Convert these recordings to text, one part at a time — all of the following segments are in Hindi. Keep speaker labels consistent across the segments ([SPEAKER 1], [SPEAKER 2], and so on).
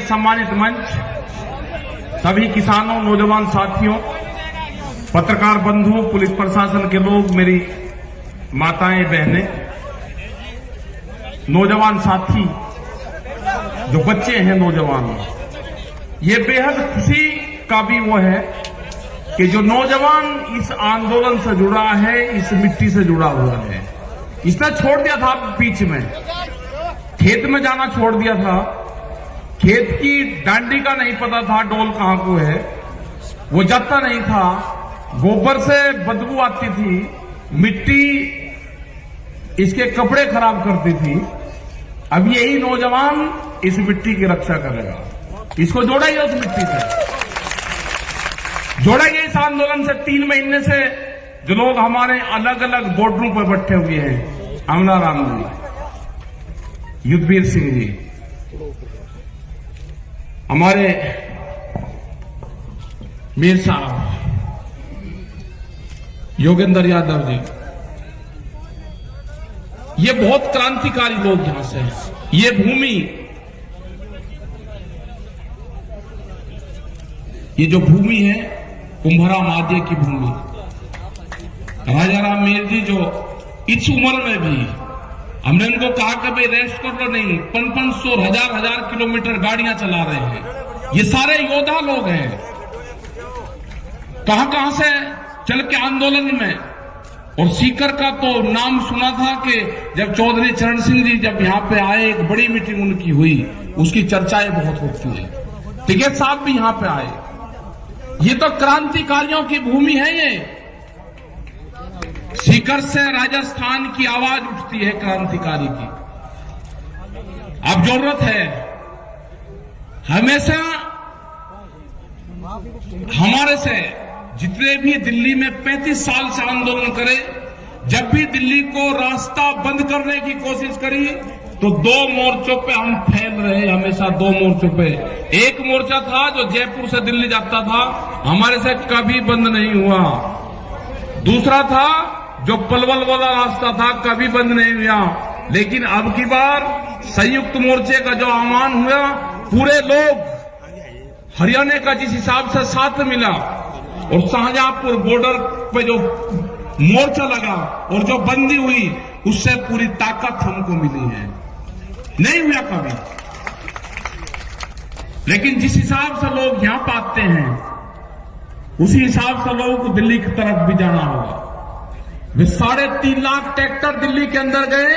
[SPEAKER 1] सम्मानित मंच, सभी किसानों, नौजवान साथियों, पत्रकार बंधुओं, पुलिस प्रशासन के लोग, मेरी माताएं, बहनें, नौजवान साथी, जो बच्चे हैं नौजवान, ये बेहद खुशी का भी वो है कि जो नौजवान इस आंदोलन से जुड़ा है, इस मिट्टी से जुड़ा हुआ है। इसने छोड़ दिया था बीच में, खेत में जाना छोड़ दिया था, खेत की डांडी का नहीं पता था डोल कहां को है, वो जाता नहीं था, गोबर से बदबू आती थी, मिट्टी इसके कपड़े खराब करती थी। अब यही नौजवान इस मिट्टी की रक्षा करेगा, इसको जोड़ेगा उस मिट्टी से, जोड़ेंगे इस आंदोलन से। 3 महीने से जो लोग हमारे अलग अलग बॉर्डरों पर बैठे हुए हैं, अमला राम जी, युद्धवीर सिंह जी, हमारे मीर साहब, योगेंद्र यादव जी, ये बहुत क्रांतिकारी लोग यहां से हैं। ये भूमि, ये जो भूमि है कुंभरा मादे की भूमि, राजा राम मेर जी जो इस उम्र में भी हमने उनको कहा कि भाई रेस्ट कर लो, नहीं, 500 हजार किलोमीटर गाड़ियां चला रहे हैं। ये सारे योद्धा लोग हैं, कहां से चल के आंदोलन में। और सीकर का तो नाम सुना था कि जब चौधरी चरण सिंह जी जब यहां पे आए, एक बड़ी मीटिंग उनकी हुई, उसकी चर्चाएं बहुत होती है। टिकैत साहब भी यहां पे आए। ये तो क्रांतिकारियों की भूमि है। ये सीकर से राजस्थान की आवाज उठती है क्रांतिकारी की। अब जरूरत है हमेशा हमारे से जितने भी दिल्ली में 35 साल से आंदोलन करे, जब भी दिल्ली को रास्ता बंद करने की कोशिश करी तो 2 मोर्चों पे हम फैल रहे, हमेशा 2 मोर्चों पे। एक मोर्चा था जो जयपुर से दिल्ली जाता था, हमारे से कभी बंद नहीं हुआ। दूसरा था जो पलवल वाला रास्ता था, कभी बंद नहीं हुआ। लेकिन अब की बार संयुक्त मोर्चे का जो आह्वान हुआ, पूरे लोग हरियाणा का जिस हिसाब से साथ मिला और शाहजहांपुर बॉर्डर पे जो मोर्चा लगा और जो बंदी हुई, उससे पूरी ताकत हमको मिली है। नहीं हुआ कभी। लेकिन जिस हिसाब से लोग यहां पाते हैं, उसी हिसाब से लोगों को दिल्ली की तरफ भी जाना होगा। वे 3.5 लाख ट्रैक्टर दिल्ली के अंदर गए।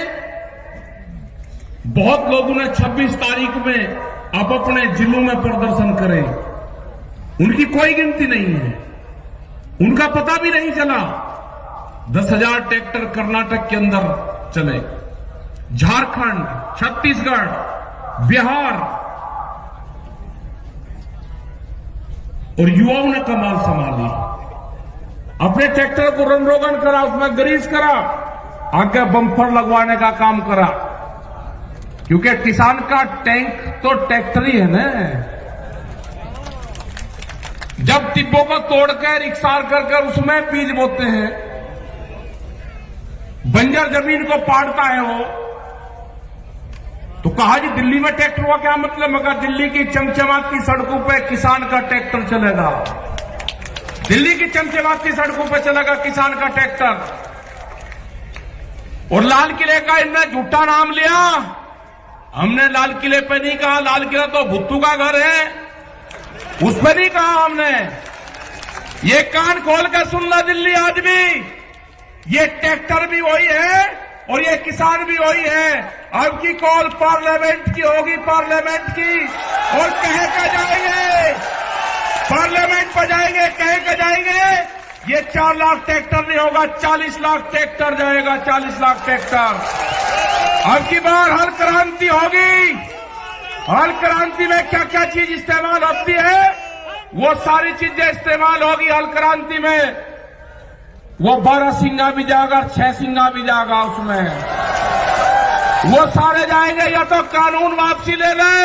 [SPEAKER 1] बहुत लोगों ने 26 तारीख में अब अपने जिलों में प्रदर्शन करे, उनकी कोई गिनती नहीं है, उनका पता भी नहीं चला। 10,000 ट्रैक्टर कर्नाटक के अंदर चले, झारखंड, छत्तीसगढ़, बिहार, और युवाओं ने कमाल संभाली। अपने ट्रैक्टर को रन रोगन करा, उसमें ग्रीस करा, आगे बम्पर लगवाने का काम करा, क्योंकि किसान का टैंक तो ट्रैक्टर ही है ना। जब टिब्बों को तोड़कर इकसार कर उसमें बीज बोते हैं, बंजर जमीन को पाड़ता है वो, तो कहा जी दिल्ली में ट्रैक्टर हुआ क्या मतलब? मगर दिल्ली की चमचमाती सड़कों पे किसान का ट्रैक्टर चलेगा, दिल्ली की चमचमाती सड़कों पे चलेगा किसान का ट्रैक्टर। और लाल किले का इनने झूठा नाम लिया। हमने लाल किले पे नहीं कहा, लाल किला तो भुट्टू का घर है, उस पर नहीं कहा हमने। ये कान खोल कर सुन ला दिल्ली आदमी, ये ट्रैक्टर भी वही है और ये किसान भी वही है। अब की कॉल पार्लियामेंट की होगी, पार्लियामेंट की, और कह कर जाएंगे, पार्लियामेंट पर जाएंगे, कह कर जाएंगे। ये 4 लाख ट्रैक्टर नहीं होगा, 40 लाख ट्रैक्टर जाएगा, 40 लाख ट्रैक्टर। अब की बार हर क्रांति होगी। हर क्रांति में क्या क्या चीज इस्तेमाल होती है, वो सारी चीजें इस्तेमाल होगी हल क्रांति में। वो 12 सिंगा भी जाएगा, 6 सिंगा भी जाएगा, उसमें वो सारे जाएंगे। या तो कानून वापसी ले ले,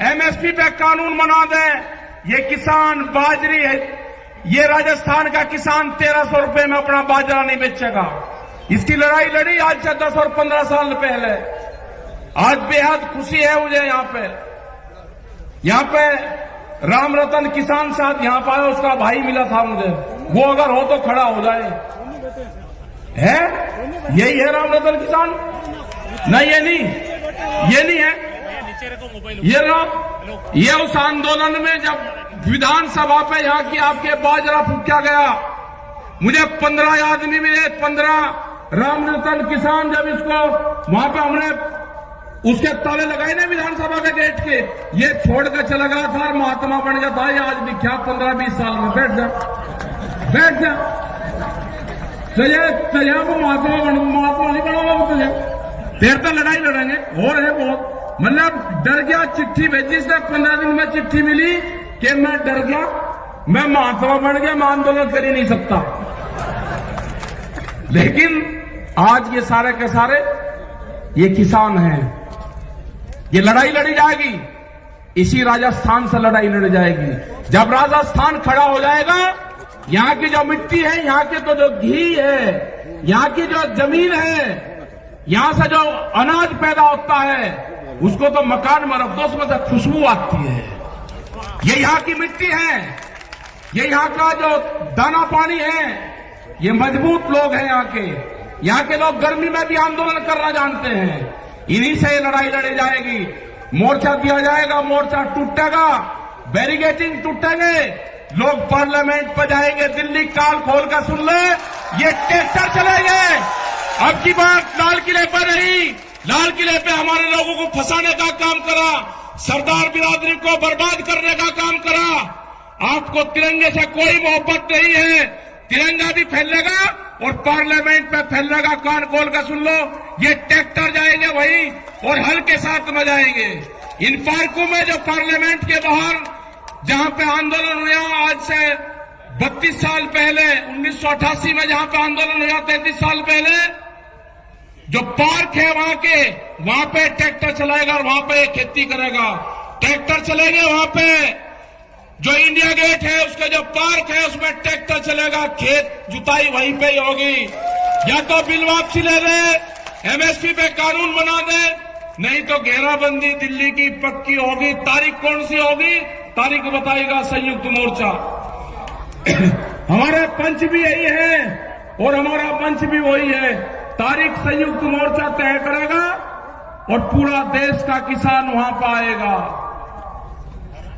[SPEAKER 1] एमएसपी पे कानून बना दे। ये किसान बाजरी है, ये राजस्थान का किसान 1300 रुपए में अपना बाजरा नहीं बेचेगा। इसकी लड़ाई लड़ी आज से 10 और 15 साल पहले। आज बेहद खुशी है मुझे यहाँ पे यहाँ पे राम रतन किसान साथ यहाँ पर आया, उसका भाई मिला था मुझे, वो अगर हो तो खड़ा हो जाए। है यही है राम रतन किसान? नहीं, ये नहीं है। ये उस आंदोलन में जब विधानसभा पे यहाँ की आपके बाजरा फूका गया, मुझे 15 आदमी मिले, 15 राम रतन किसान। जब इसको वहां पे हमने उसके ताले लगाए ना विधानसभा के गेट के, ये छोड़ कर चला गया था, महात्मा बन गया था। ये आज दिखा 15-20 साल में। बैठ जा तुझे को महात्मा नहीं बनाओ तुझे, देर तक लड़ाई लड़ेंगे। और है बहुत, मतलब डर गया, चिट्ठी भेजी इसने, 15 दिन में चिट्ठी मिली कि मैं डर गया, मैं महात्मा बन गया, मैं आंदोलन कर ही नहीं सकता। लेकिन आज ये सारे के सारे ये किसान हैं। ये लड़ाई लड़ी जाएगी, इसी राजस्थान से लड़ाई लड़ी जाएगी। जब राजस्थान खड़ा हो जाएगा, यहाँ की जो मिट्टी है, यहाँ के तो जो घी है, यहाँ की जो जमीन है, यहाँ से जो अनाज पैदा होता है, उसको तो मकान में रख दो, उसमें से खुशबू आती है। ये यहाँ की मिट्टी है, ये यहाँ का जो दाना पानी है, ये मजबूत लोग हैं यहाँ के लोग गर्मी में भी आंदोलन करना जानते हैं। इन्हीं से लड़ाई लड़ी जाएगी। मोर्चा दिया जाएगा, मोर्चा टूटेगा, बैरिकेडिंग टूटेंगे, लोग पार्लियामेंट पर जाएंगे। दिल्ली काल खोल कर सुन ले, ये ट्रैक्टर चलेंगे। अब की बात लाल किले पर नहीं, लाल किले पे हमारे लोगों को फंसाने का काम करा, सरदार बिरादरी को बर्बाद करने का काम करा। आपको तिरंगे से कोई मोहब्बत नहीं है। तिरंगा भी फैलेगा और पार्लियामेंट पे फैलेगा। कान खोल कर सुन लो, ये ट्रैक्टर जाएंगे वही, और हल के साथ में जाएंगे। इन पार्कों में जो पार्लियामेंट के बाहर जहां पे आंदोलन हुआ आज से 32 साल पहले, 1988 में जहां पे आंदोलन हुआ 33 साल पहले, जो पार्क है वहां पे ट्रैक्टर चलाएगा और वहां पे खेती करेगा। ट्रैक्टर चलेंगे वहां पे। जो इंडिया गेट है उसका जो पार्क है उसमें ट्रैक्टर चलेगा, खेत जुताई वहीं पे ही होगी। या तो बिल वापसी ले ले, एमएसपी पे कानून बना दे, नहीं तो घेराबंदी दिल्ली की पक्की होगी। तारीख कौन सी होगी? तारीख बताएगा संयुक्त मोर्चा। हमारे पंच भी यही है और हमारा मंच भी वही है। तारीख संयुक्त मोर्चा तय करेगा और पूरा देश का किसान वहां पर आएगा।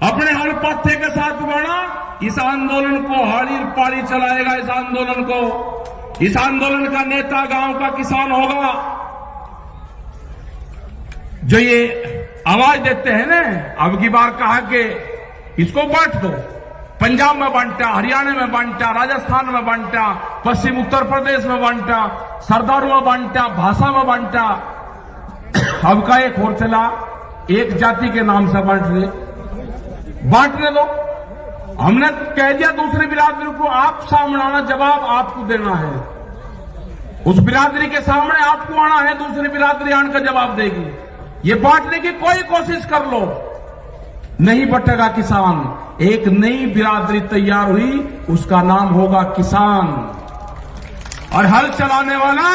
[SPEAKER 1] अपने हर पत्थे के साथ बढ़ा, इस आंदोलन को हाड़ी पाड़ी चलाएगा। इस आंदोलन का नेता गांव का किसान होगा। जो ये आवाज देते हैं ना, अब की बार कहा कि इसको बांट दो, पंजाब में बांटा, हरियाणा में बांटा, राजस्थान में बांटा, पश्चिम उत्तर प्रदेश में बांटा, सरदारों में बांटा, भाषा में बांटा। अब का एक और चला, एक जाति के नाम से बांटने दो। हमने कह दिया दूसरी बिरादरी को, आप सामने आना, जवाब आपको देना है। उस बिरादरी के सामने आपको आना है, दूसरी बिरादरी आने का जवाब देगी। ये बांटने की कोई कोशिश कर लो, नहीं बटेगा किसान। एक नई बिरादरी तैयार हुई, उसका नाम होगा किसान। और हल चलाने वाला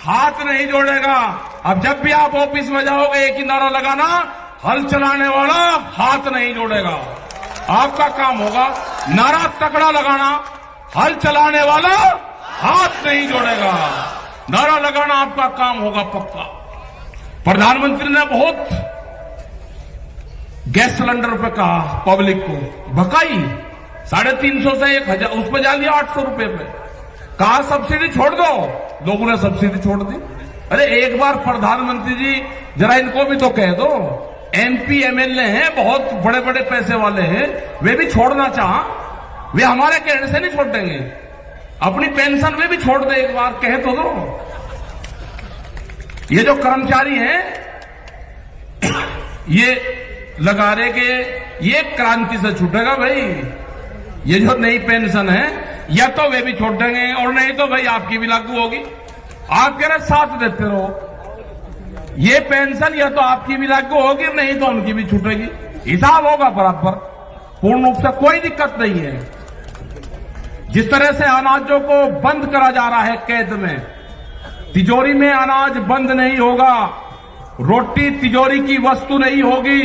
[SPEAKER 1] हाथ नहीं जोड़ेगा। अब जब भी आप ऑफिस में जाओगे एक ही नारा लगाना, हल चलाने वाला हाथ नहीं जोड़ेगा। आपका काम होगा नारा तकड़ा लगाना, हल चलाने वाला हाथ नहीं जोड़ेगा। नारा लगाना आपका काम होगा पक्का। प्रधानमंत्री ने बहुत गैस सिलेंडर पे कहा, पब्लिक को भकाई 350 से 1000, उस पर जा दिया 800 रुपए पे। कहा सब्सिडी छोड़ दो, लोगों ने सब्सिडी छोड़ दी। अरे एक बार प्रधानमंत्री जी जरा इनको भी तो कह दो, एमपी एमएलए हैं, बहुत बड़े बड़े पैसे वाले हैं, वे भी छोड़ना चाह, वे हमारे कहने से नहीं छोड़ देंगे। अपनी पेंशन में भी छोड़ दे, एक बार कह तो दो। ये जो कर्मचारी हैं, ये लगा रहे कि ये क्रांति से छूटेगा भाई। ये जो नई पेंशन है, या तो वे भी छोड़ देंगे और नहीं तो भाई आपकी भी लागू होगी। आप कह रहे साथ देते रहो, ये पेंशन या तो आपकी भी लागू होगी, नहीं तो उनकी भी छूटेगी। हिसाब होगा बराबर, पूर्ण रूप से कोई दिक्कत नहीं है। जिस तरह से अनाजों को बंद करा जा रहा है कैद में, तिजोरी में अनाज बंद नहीं होगा। रोटी तिजोरी की वस्तु नहीं होगी।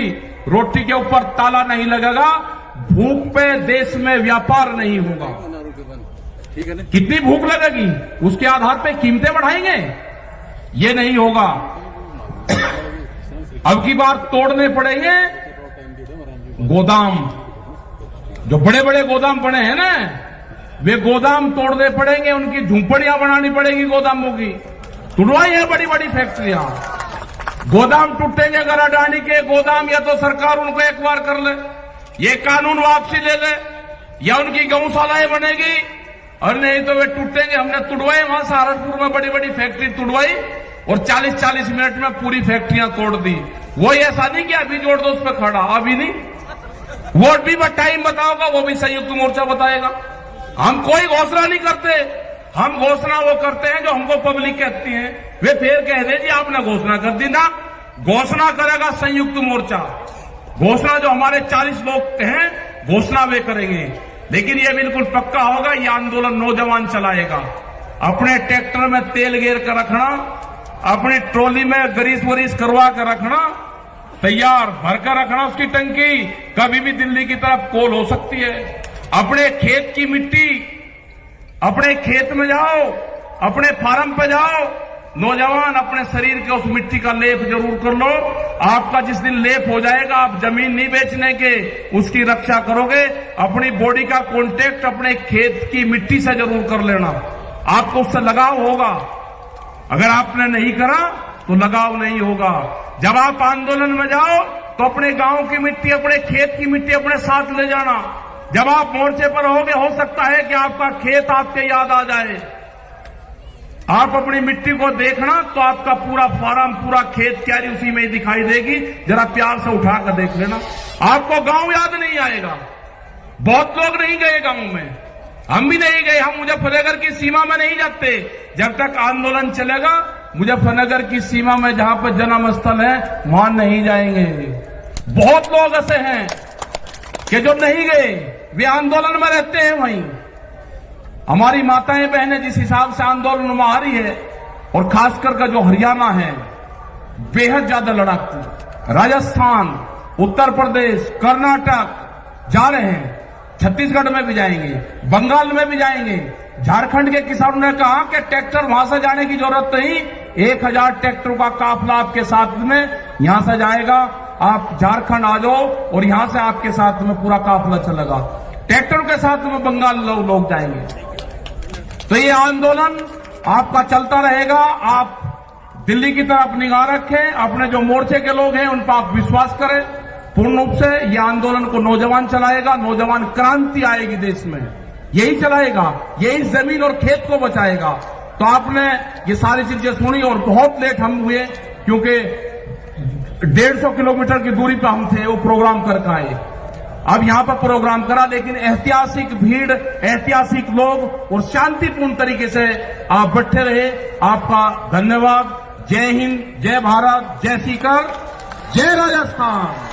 [SPEAKER 1] रोटी के ऊपर ताला नहीं लगेगा, भूख पे देश में व्यापार नहीं होगा। कितनी भूख लगेगी उसके आधार पे कीमतें बढ़ाएंगे, ये नहीं होगा। अब की बार तोड़ने पड़ेंगे गोदाम, जो बड़े बड़े गोदाम पड़े हैं ना, वे गोदाम तोड़ने पड़ेंगे, उनकी झुंपड़ियां बनानी पड़ेगी गोदामों की। तुड़वाई है बड़ी बड़ी फैक्ट्रियां, गोदाम टूटेंगे अगर अडानी के गोदाम, या तो सरकार उनको एक बार कर ले, ये कानून वापसी ले ले, या उनकी गौशालाएं बनेगी, और नहीं तो वे टूटेंगे। हमने तुड़वाई, वहां सहारनपुर में बड़ी बड़ी फैक्ट्री तुड़वाई और 40-40 मिनट में पूरी फैक्ट्रियां तोड़ दी। वो ऐसा नहीं कि अभी जोड़ दो उस पर खड़ा, अभी नहीं, वोट भी टाइम बताओगा, वो भी संयुक्त मोर्चा बताएगा। हम कोई घोषणा नहीं करते, हम घोषणा वो करते हैं जो हमको पब्लिक कहती है। वे फिर कह दे जी आपने घोषणा कर दी ना, घोषणा करेगा संयुक्त मोर्चा। घोषणा जो हमारे 40 लोग हैं, घोषणा वे करेंगे, लेकिन ये बिल्कुल पक्का होगा, ये आंदोलन नौजवान चलाएगा। अपने ट्रैक्टर में तेल गेर कर रखना, अपनी ट्रॉली में ग्रीस वरीस करवा कर रखना, तैयार भरकर रखना उसकी टंकी, कभी भी दिल्ली की तरफ कॉल हो सकती है। अपने खेत की मिट्टी, अपने खेत में जाओ, अपने फार्म पे जाओ, नौजवान अपने शरीर के उस मिट्टी का लेप जरूर कर लो। आपका जिस दिन लेप हो जाएगा, आप जमीन नहीं बेचने के, उसकी रक्षा करोगे। अपनी बॉडी का कांटेक्ट अपने खेत की मिट्टी से जरूर कर लेना, आपको उससे लगाव होगा। अगर आपने नहीं करा तो लगाव नहीं होगा। जब आप आंदोलन में जाओ तो अपने गांव की मिट्टी, अपने खेत की मिट्टी अपने साथ ले जाना। जब आप मोर्चे पर होगे, हो सकता है कि आपका खेत आपके याद आ जाए। आप अपनी मिट्टी को देखना तो आपका पूरा फार्म, पूरा खेत क्यारी उसी में ही दिखाई देगी। जरा प्यार से उठाकर देख लेना, आपको गांव याद नहीं आएगा। बहुत लोग नहीं गए गांव में, हम भी नहीं गए, हम मुजफ्फरनगर की सीमा में नहीं जाते। जब तक आंदोलन चलेगा, मुजफ्फरनगर की सीमा में जहां पर जन्म स्थल है, वहां नहीं जाएंगे। बहुत लोग ऐसे हैं कि जो नहीं गए, वे आंदोलन में रहते हैं वहीं। हमारी माताएं बहनें जिस हिसाब से आंदोलन में आ रही है, और खासकर का जो हरियाणा है, बेहद ज्यादा लड़ाकू, राजस्थान, उत्तर प्रदेश, कर्नाटक जा रहे हैं, छत्तीसगढ़ में भी जाएंगे, बंगाल में भी जाएंगे। झारखंड के किसानों ने कहा कि ट्रैक्टर वहां से जाने की जरूरत नहीं, 1000 ट्रैक्टरों का काफिला आपके साथ में यहां से जाएगा। आप झारखंड आ जाओ और यहां से आपके साथ में पूरा काफिला चलेगा। ट्रैक्टर के साथ में बंगाल लोग जाएंगे। तो ये आंदोलन आपका चलता रहेगा। आप दिल्ली की तरफ निगाह रखें, अपने जो मोर्चे के लोग हैं उन पर आप विश्वास करें पूर्ण रूप से। ये आंदोलन को नौजवान चलाएगा, नौजवान क्रांति आएगी देश में, यही चलाएगा, यही जमीन और खेत को बचाएगा। तो आपने ये सारी चीजें सुनी, और बहुत लेट हम हुए, क्योंकि 150 किलोमीटर की दूरी पर हम थे, वो प्रोग्राम करके आए। अब यहां पर प्रोग्राम करा, लेकिन ऐतिहासिक भीड़, ऐतिहासिक लोग और शांतिपूर्ण तरीके से आप बैठे रहे। आपका धन्यवाद। जय हिंद, जय भारत, जय सीकर, जय राजस्थान।